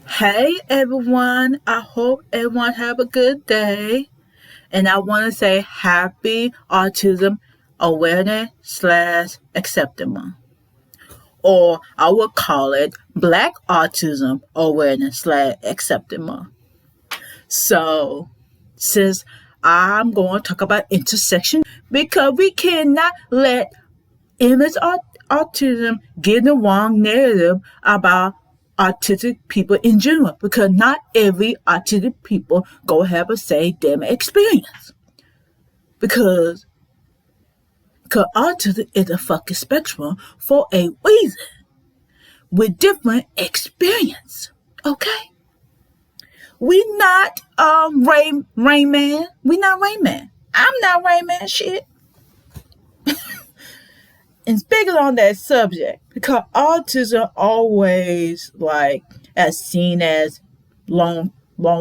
Hey everyone, I hope everyone have a good day. And I want to say Happy Autism Awareness / Acceptance Month. Or I would call it Black Autism Awareness / Acceptance Month. So, since I'm going to talk about intersection because we cannot let image autism get the wrong narrative about autistic people in general, because not every autistic people go have a same damn experience. Because autism is a fucking spectrum for a reason with different experience. Okay? We not Rain Man. We not Rain Man. I'm not Rain Man shit. And speaking on that subject, because autism always as seen as long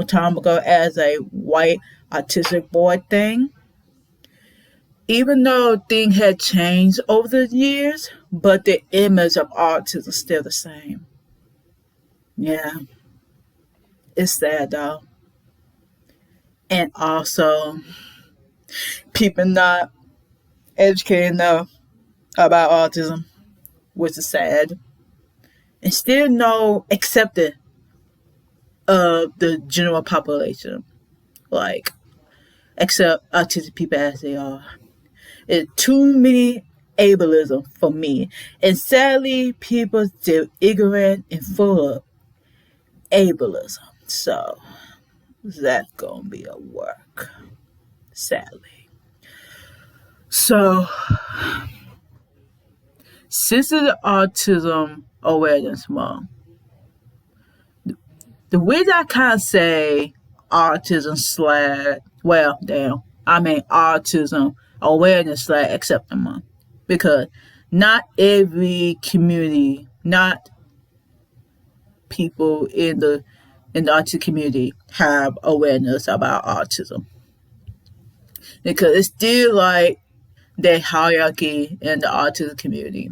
time ago as a white autistic boy thing. Even though things had changed over the years, but the image of autism is still the same. Yeah. It's sad though. And also people not educated enough about autism, which is sad, and still no accepted of the general population, accept autistic people as they are. It's too many ableism for me, and sadly, people still ignorant and full of ableism. So that's gonna be a work, sadly. So since it's Autism Awareness Month, the reason I kind of say autism autism awareness / acceptance month, because not every community, not people in the autistic community have awareness about autism, because it's still like that hierarchy in the autism community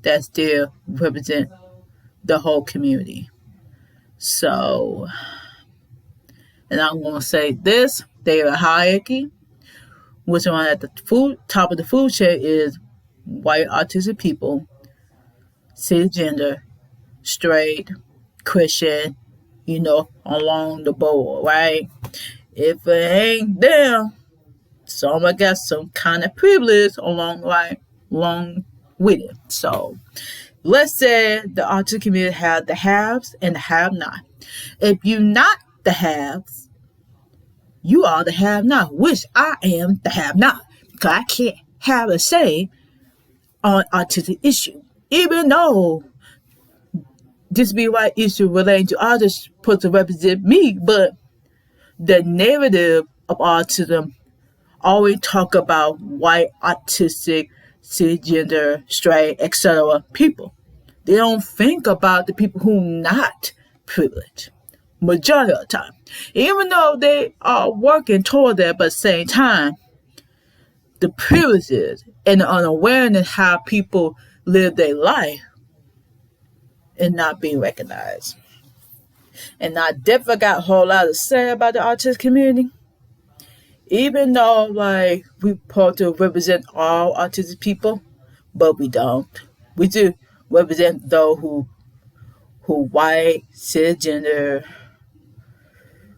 that still represent the whole community. So, and I'm going to say this, there's a hierarchy, which one at the top of the food chain is white autistic people, cisgender, straight, Christian, along the board, right? If it ain't them, someone got some kind of privilege along with it. So let's say the autistic community have the haves and the have not. If you're not the haves, you are the have not, which I am the have not, because I can't have a say on autistic issue, even though this be right issue relating to others supposed to represent me, but the narrative of autism always talk about white autistic, cisgender, straight, etc. people. They don't think about the people who not privileged majority of the time, even though they are working toward that. But at the same time, the privileges and the unawareness how people live their life and not being recognized. And I definitely got a whole lot to say about the autistic community. Even though we supposed to represent all autistic people, but we don't. We do represent those who white, cisgender,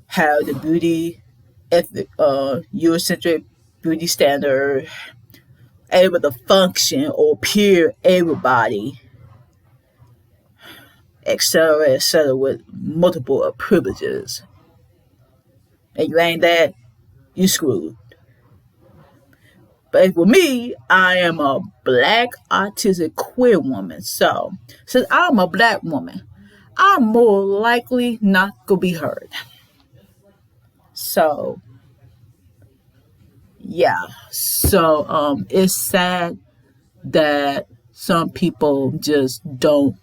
have the beauty, Eurocentric beauty standard, able to function or appear everybody, etc., with multiple privileges. And you ain't that, you screwed. But for me, I am a black autistic queer woman. So since I'm a black woman, I'm more likely not gonna be heard. So yeah. So it's sad that some people just don't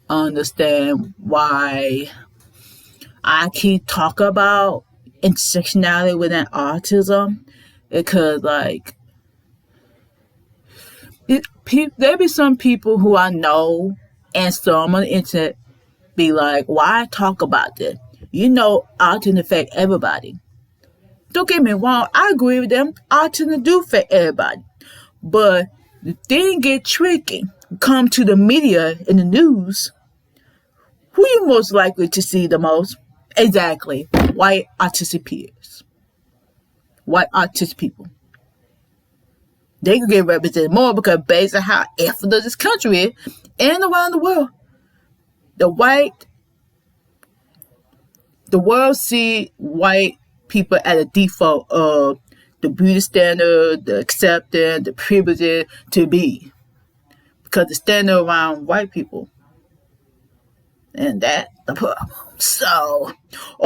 understand why I keep talking about intersectionality within autism, because there be some people who I know and some on the internet be like, why talk about this? You know, autism affect everybody. Don't get me wrong, I agree with them. Autism do affect everybody. But the thing get tricky. Come to the media and the news. Who you most likely to see the most? Exactly. White autistic peers. White autistic people. They could get represented more because based on how effortless this country is and around the world, the world see white people at a default of the beauty standard, the acceptance, the privilege to be. Because the standard around white people. And that's the problem. So,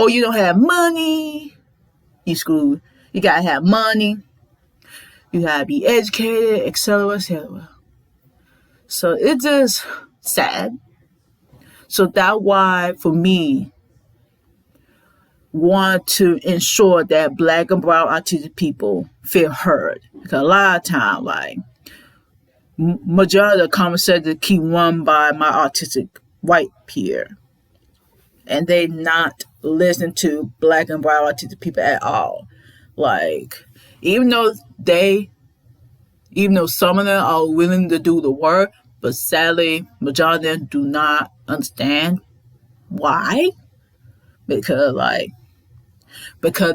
you don't have money, you screwed. You gotta have money, you gotta be educated, etc., etc. So it's just sad. So that's why, for me, want to ensure that Black and brown autistic people feel heard. Because a lot of times, like, majority of the conversations keep run by my autistic white peer. And they not listen to Black and brown autistic people at all. Like, even though some of them are willing to do the work, but sadly, majority of them do not understand why. Because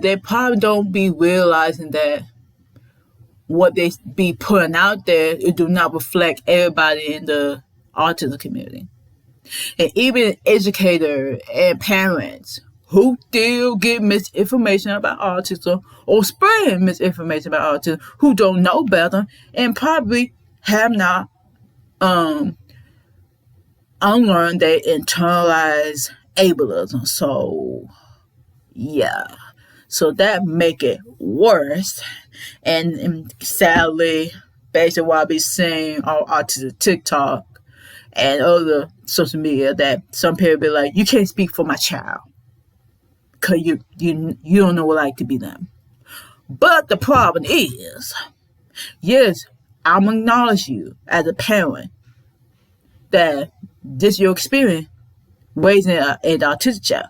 they probably don't be realizing that what they be putting out there, it do not reflect everybody in the autism community. And even educators and parents who still get misinformation about autism or spread misinformation about autism, who don't know better and probably have not unlearned their internalized ableism. So, yeah. So that make it worse. And sadly, based on what I be seeing on autism TikTok and other social media, that some people be like, you can't speak for my child because you don't know what it's like to be them. But the problem is, yes, I'm acknowledge you as a parent that this is your experience raising an autistic child.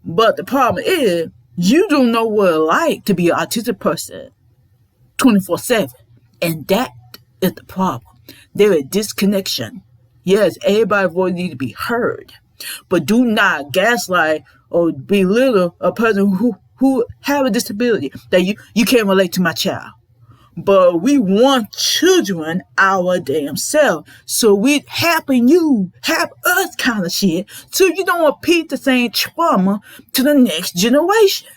But the problem is, you don't know what it's like to be an autistic person 24/7. And that is the problem. There is disconnection. Yes, everybody's voice needs to be heard. But do not gaslight or belittle a person who have a disability that you can't relate to my child. But we want children our damn self. So we helping you help us kind of shit. So you don't repeat the same trauma to the next generation.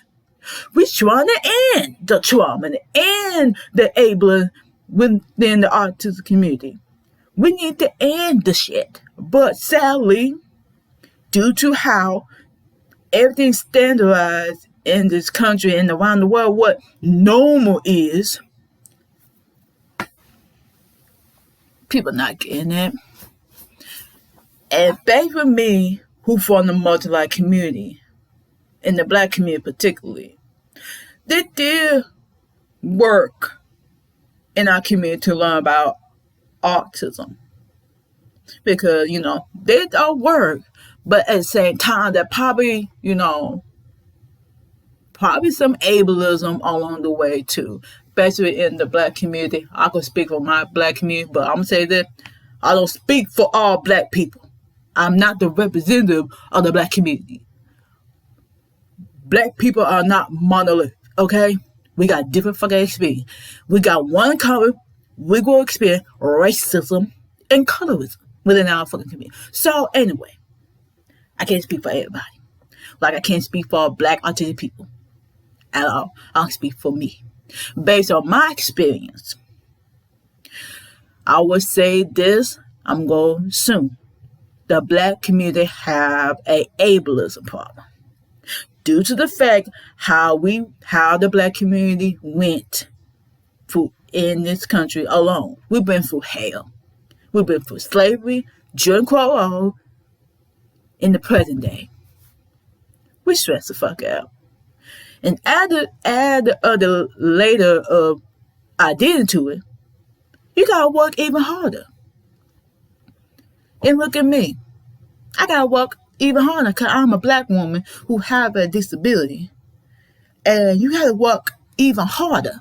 We're trying to end the trauma and the ableism within the autism community. We need to end the shit. But sadly, due to how everything's standardized in this country and around the world, what normal is, people not getting it. And thank for me, who from the multi-life community, in the Black community particularly, they did work in our community to learn about autism. Because, they don't work, but at the same time, that probably, probably some ableism along the way too, especially in the Black community. I can speak for my Black community, but I'm going to say that I don't speak for all Black people. I'm not the representative of the Black community. Black people are not monolith, okay? We got different fucking experience. We got one common, we will experience racism and colorism within our fucking community. So anyway, I can't speak for everybody. Like I can't speak for Black autistic people at all. I'll speak for me. Based on my experience, I would say this, I'm going to assume the Black community have a ableism problem. Due to the fact how the Black community went through in this country alone. We've been through hell. We've been through slavery, Jim Crow, in the present day. We stress the fuck out. And add the other layer of identity to it, you gotta work even harder. And look at me. I gotta work even harder because I'm a black woman who have a disability. And you gotta work even harder.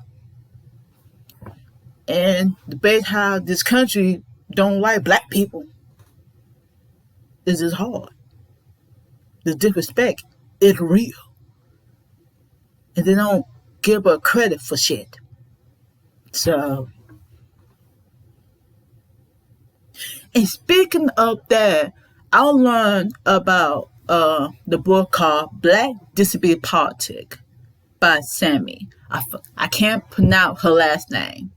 And debate how this country don't like black people is just hard. The disrespect is real. And they don't give her credit for shit. So, and speaking of that, I learned about the book called Black Disability Politics by Sammy. I can't pronounce her last name.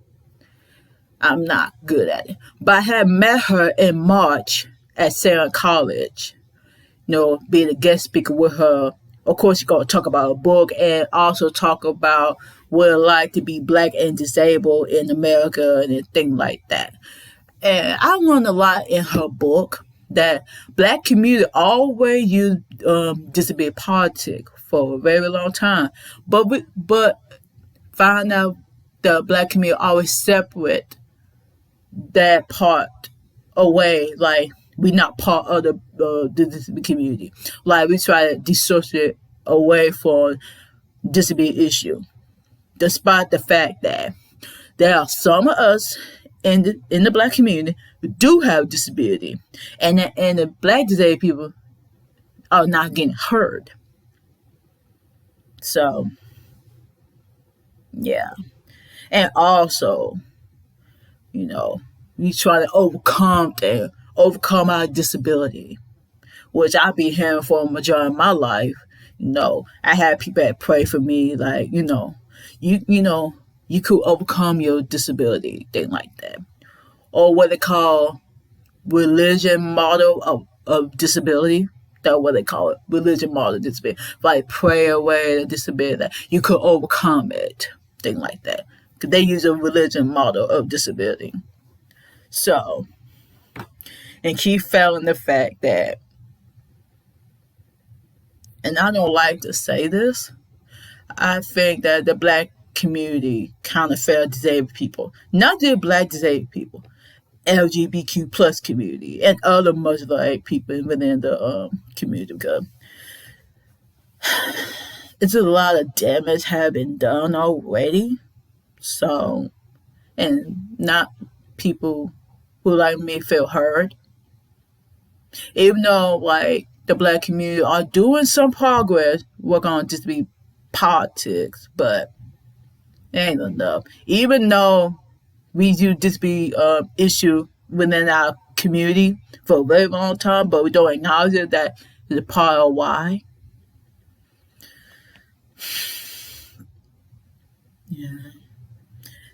I'm not good at it. But I had met her in March at Sarah College, being a guest speaker with her. Of course, she's going to talk about a book and also talk about what it's like to be black and disabled in America and things like that. And I learned a lot in her book that black community always used disability politics for a very long time. But find out the black community always separate that part away, like we're not part of the disability community. Like we try to dissociate away from disability issue, despite the fact that there are some of us in the black community who do have disability, and the black disabled people are not getting heard. So, yeah. And also, we try to overcome our disability, which I've been hearing for a majority of my life. I had people that pray for me, like, you could overcome your disability, thing like that. Or what they call religion model of disability. That's what they call it, religion model of disability. Like pray away the disability, that you could overcome it, thing like that. Because they use a religion model of disability. So, and keep failing the fact that, and I don't like to say this, I think that the black community kind of failed disabled people. Not just black disabled people, LGBTQ plus community and other marginalized people within the community, because it's a lot of damage have been done already. So, and not people who like me feel heard. Even though like the black community are doing some progress, working on just be politics, but it ain't enough. Even though we do just be issue within our community for a very long time, but we don't acknowledge it, that is a part of why. Yeah.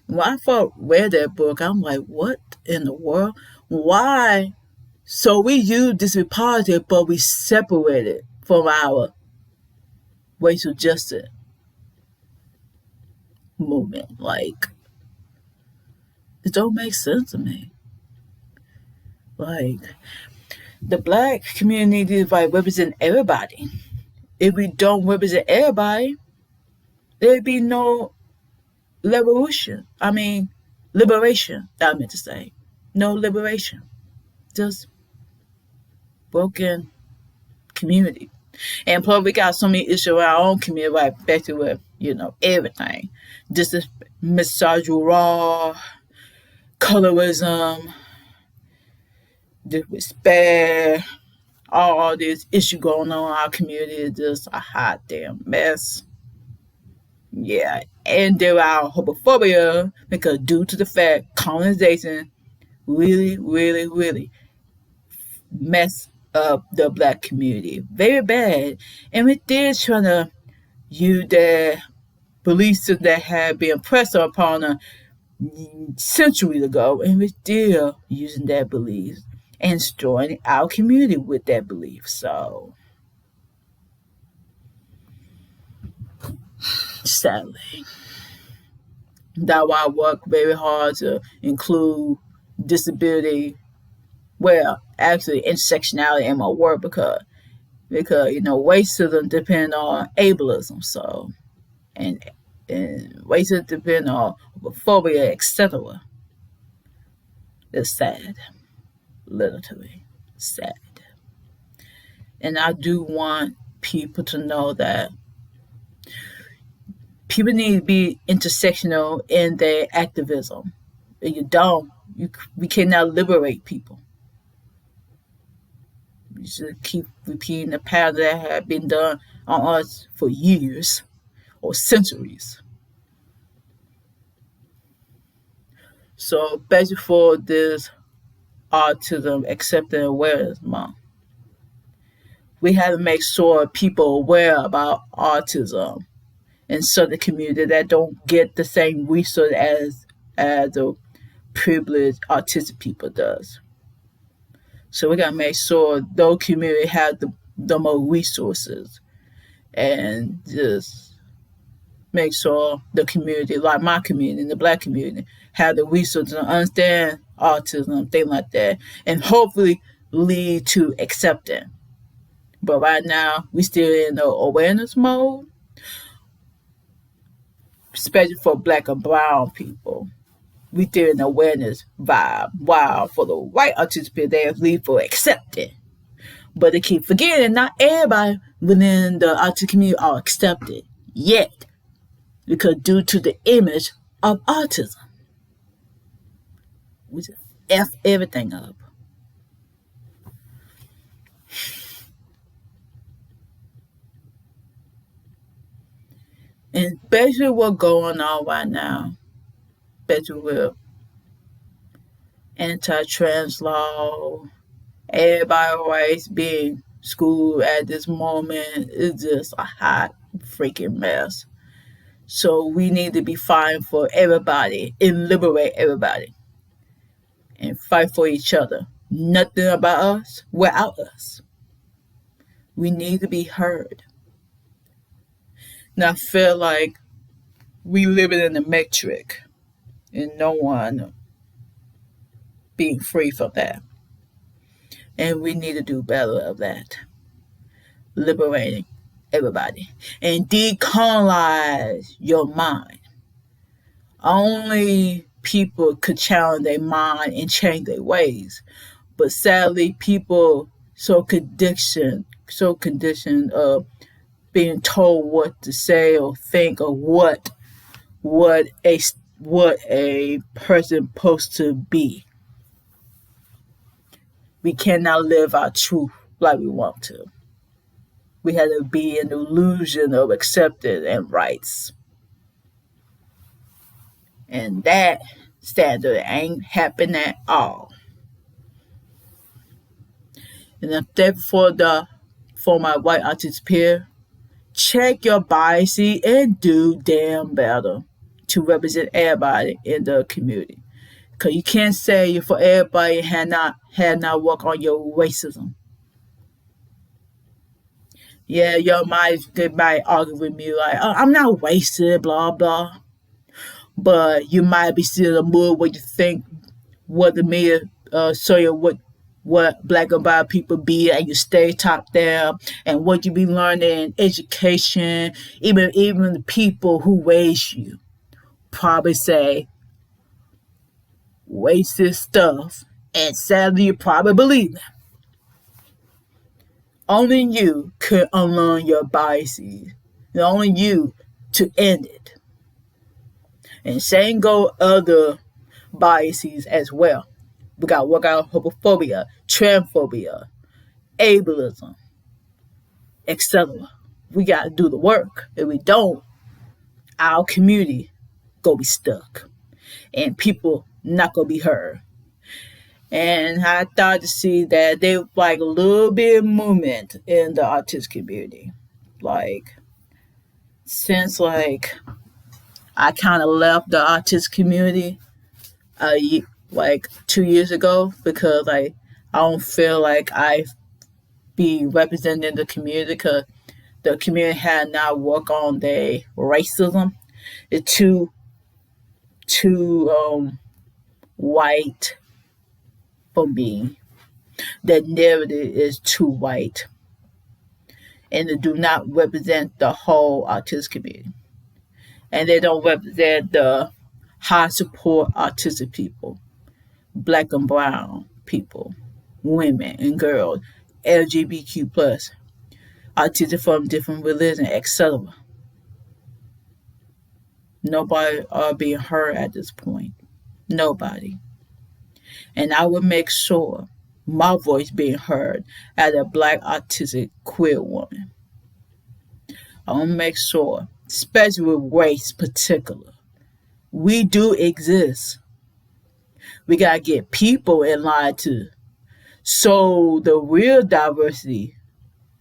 When I first read that book, I'm like, what in the world? Why? So we use this with politics, but we separate it from our racial justice movement. Like, it don't make sense to me. Like, the black community is like represent everybody. If we don't represent everybody, there'd be no liberation. I mean, liberation, I meant to say. No liberation. Just broken community. And plus, we got so many issues in our own community, like especially with, everything. Just misogyny, colorism, disrespect, all this issue going on in our community is just a hot damn mess. Yeah, and there are homophobia because due to the fact colonization really, really, really mess up the black community very bad, and we did trying to use the beliefs that had been pressed upon us centuries ago, and we're still using that belief and destroying our community with that belief. So, sadly, that's why I work very hard to include disability, well, actually intersectionality in my work, because racism depends on ableism. So, and racism depends on homophobia, etc. It's sad, literally sad. And I do want people to know that people need to be intersectional in their activism. If you don't, we cannot liberate people. We should keep repeating the pattern that have been done on us for years or centuries. So basically for this Autism Acceptance Awareness Month, we have to make sure people are aware about autism in certain communities that don't get the same resource as the privileged autistic people does. So we gotta make sure those communities have the more resources, and just make sure the community, like my community, the Black community, have the resources to understand autism, things like that, and hopefully lead to acceptance. But right now, we still in the awareness mode, especially for Black and brown people. We still in the awareness vibe. While for the white autistic people, they lead for acceptance. But they keep forgetting not everybody within the autistic community are accepted yet, because due to the image of autism, we just F everything up. And basically what's going on right now, basically with anti-trans law, everybody rights being schooled at this moment, is just a hot freaking mess. So we need to be fighting for everybody and liberate everybody and fight for each other. Nothing about us without us. We need to be heard. And I feel like we living in a matrix and no one being free from that. And we need to do better of that. Liberating everybody. And decolonize your mind. Only people could challenge their mind and change their ways. But sadly, people so conditioned of being told what to say or think or what a person supposed to be. We cannot live our truth like we want to. We have to be an illusion of acceptance and rights. And that standard ain't happening at all. And I'm thankful for my white autistic peer. Check your biases and do damn better to represent everybody in the community. Because you can't say you're for everybody and had not work on your racism. Yeah, they might argue with me like, oh, I'm not racist, blah, blah. But you might be still in a mood where you think what the media show you what Black and brown people be, and you stay top down, and what you be learning in education, even the people who raise you probably say racist stuff, and sadly you probably believe them. Only you could unlearn your biases, and only you to end it. And same go other biases as well. We got to work out homophobia, transphobia, ableism, etc. We got to do the work. If we don't, our community gonna be stuck, and people not gonna be heard. And I thought to see that there was like a little bit of movement in the autistic community, like since like I kind of left the autistic community like 2 years ago, because like I don't feel like I be representing the community, because the community had not worked on their racism. It's too white for me. The narrative is too white, and they do not represent the whole autistic community, and they don't represent the high support autistic people, Black and brown people, women and girls, LGBTQ plus, autistic from different religions, etc. Nobody are being heard at this point. Nobody. And I will make sure my voice being heard as a Black autistic queer woman. I want to make sure, especially with race particular, we do exist. We got to get people in line too. So the real diversity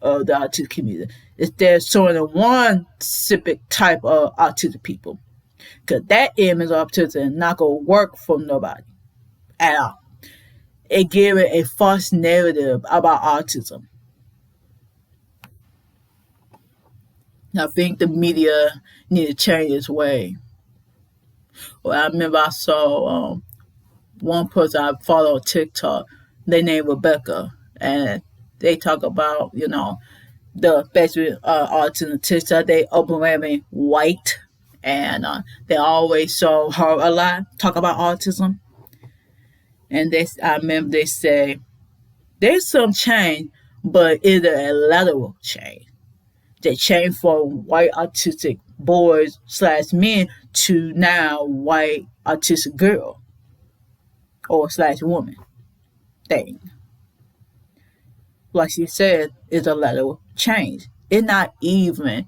of the autistic community is there showing one specific type of autistic people. Because that image of autism is not going to work for nobody at all. It giving a false narrative about autism. I think the media need to change its way. Well, I remember I saw one person I follow on TikTok, they named Rebecca, and they talk about, the basically autism TikTok, they overwhelming white, and they always show her a lot, talk about autism. And I remember they say, there's some change, but it's a lateral change. They change from white autistic boys / men to now white autistic girl or / woman thing. Like she said, it's a lateral change. It's not even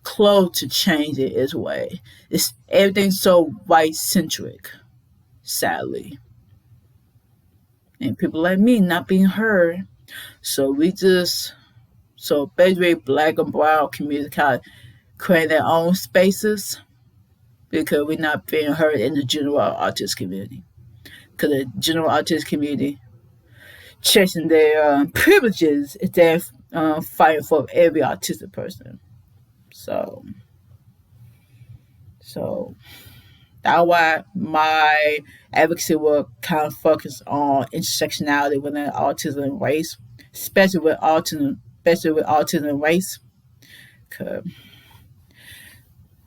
close to changing its way. It's everything's so white centric, sadly. And people like me not being heard. So basically Black and brown community kind of create their own spaces because we're not being heard in the general autistic community. Because the general autistic community chasing their privileges is they're fighting for every autistic person. So that's why my advocacy will kind of focus on intersectionality within autism and race, especially with autism and race. Cause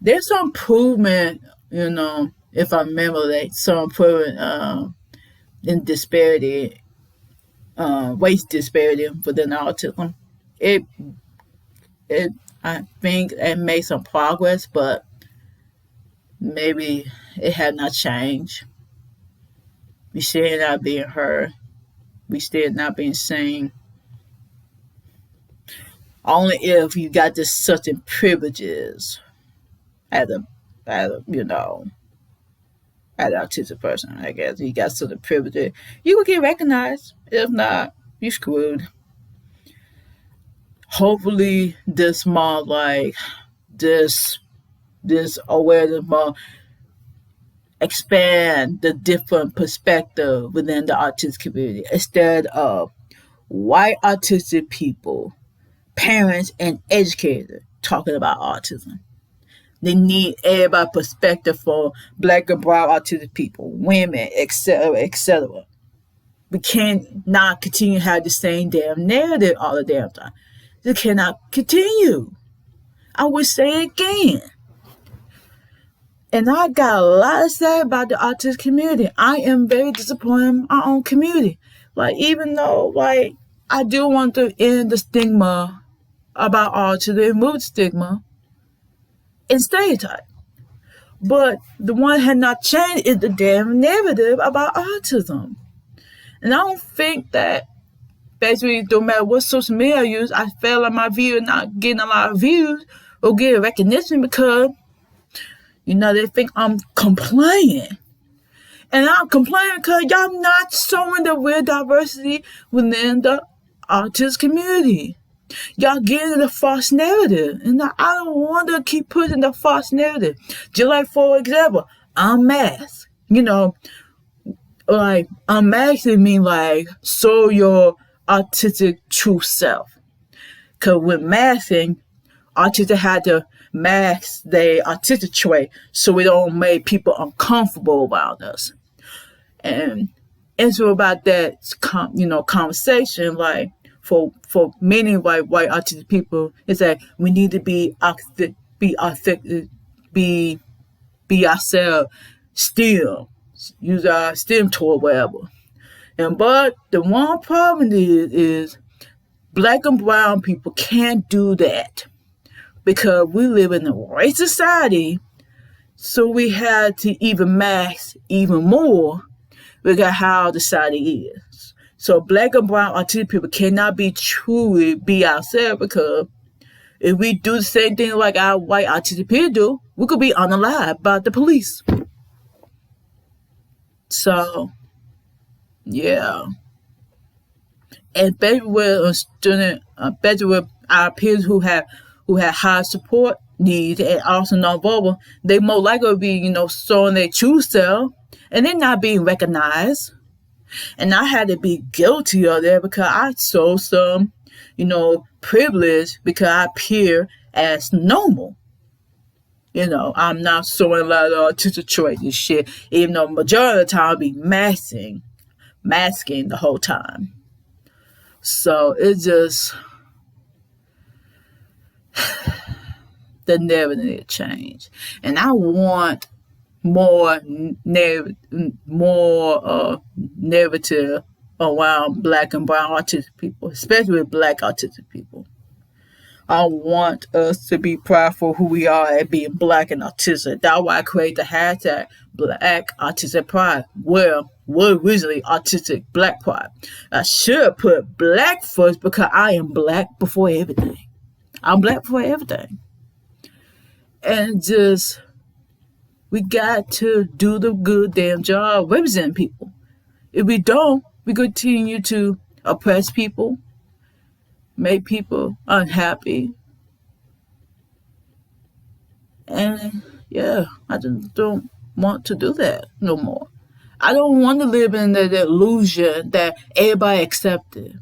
there's some improvement, if I remember that, some improvement in disparity, race disparity within autism. I think it made some progress, but maybe it had not changed. We still not being heard. We still not being seen. Only if you got this certain privileges as an autistic person, I guess. You got certain privileges. You will get recognized. If not, you screwed. Hopefully this month, this awareness month, expand the different perspective within the autistic community instead of white autistic people, parents and educators talking about autism. They need everybody's perspective for Black and brown autistic people, women, etc., etc. We can't not continue to have the same damn narrative all the damn time. It cannot continue. I will say it again. And I got a lot to say about the autistic community. I am very disappointed in our own community. Even though, I do want to end the stigma about autism, remove the stigma and stereotype. But the one that had not changed is the damn narrative about autism. And I don't think that basically, no matter what social media I use, I feel like my video not getting a lot of views or getting recognition because, they think I'm complaining. And I'm complaining because y'all not showing the real diversity within the autistic community. Y'all getting the false narrative. And I don't want to keep pushing the false narrative. Just like, for example, unmasked. Unmasked mean show your autistic true self. Because with masking, autistic had to mask their autistic trait so we don't make people uncomfortable around us. And so about that, conversation, for many white autistic people, it's like we need to be authentic, be ourselves, still use our STEM tool, whatever. But the one problem is Black and brown people can't do that because we live in a white society, so we had to even mask even more because how the society is. So black and brown autistic people cannot truly be ourselves because if we do the same thing like our white autistic people do, we could be unalive by the police. So, yeah. And especially with a student, especially with our peers who have high support needs and also nonverbal, they more likely to be, showing their true self and they're not being recognized. And I had to be guilty of that because I saw some, privilege because I appear as normal. I'm not showing a lot of autistic traits and shit, even though majority of the time I'll be masking the whole time. So it just the narrative need to change, and I want more narrative around black and brown autistic people, especially black autistic people. I want us to be proud for who we are at being black and autistic. That's why I created the hashtag Black Autistic Pride. Well, we're originally Autistic Black Pride. I should put black first because I am black before everything. I'm black before everything. And just, we got to do the good damn job representing people. If we don't, we continue to oppress people, make people unhappy. And yeah, I just don't want to do that no more. I don't want to live in the illusion that everybody accepted.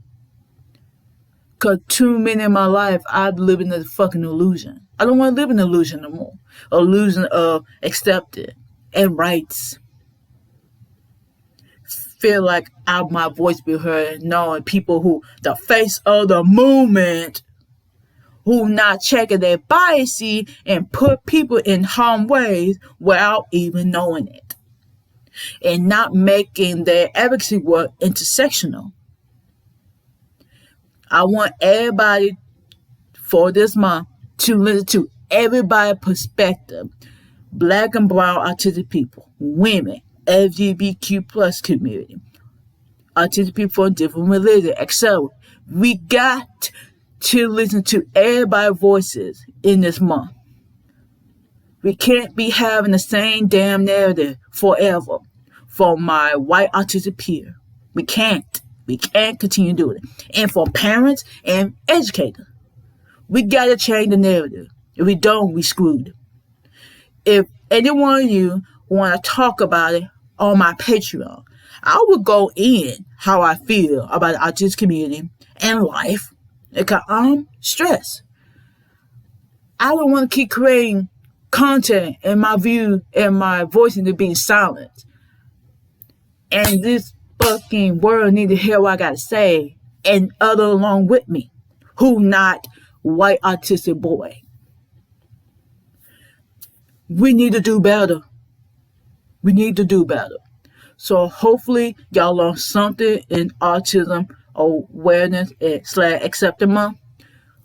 Because too many in my life, I've lived in a fucking illusion. I don't want to live in an illusion no more. Illusion of accepted and rights. Feel like my voice be heard, knowing people who the face of the movement, who not checking their biases and put people in harm ways without even knowing it, and not making their advocacy work intersectional. I want everybody for this month to listen to everybody's perspective. Black and brown autistic people, women, LGBTQ plus community, autistic people from different religions, etc. We got to listen to everybody's voices in this month. We can't be having the same damn narrative forever from my white autistic peer. We can't. We can't continue doing it. And for parents and educators, we got to change the narrative. If we don't, we screwed. If any one of you want to talk about it on my Patreon, I will go in how I feel about the autistic community and life because I'm stressed. I don't want to keep creating content and my view and my voice into being silent. And this fucking world need to hear what I got to say and other along with me who not white autistic boy. We need to do better. We need to do better. So hopefully y'all learn something in Autism Awareness / Acceptance Month.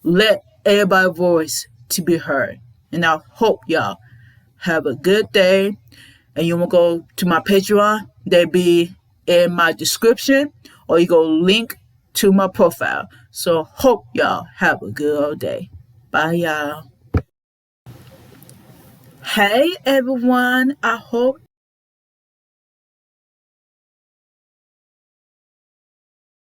Let everybody's voice to be heard. And I hope y'all have a good day. And you want to go to my Patreon, they'll be in my description, or you go link to my profile. So hope y'all have a good day. Bye y'all. Hey everyone, I hope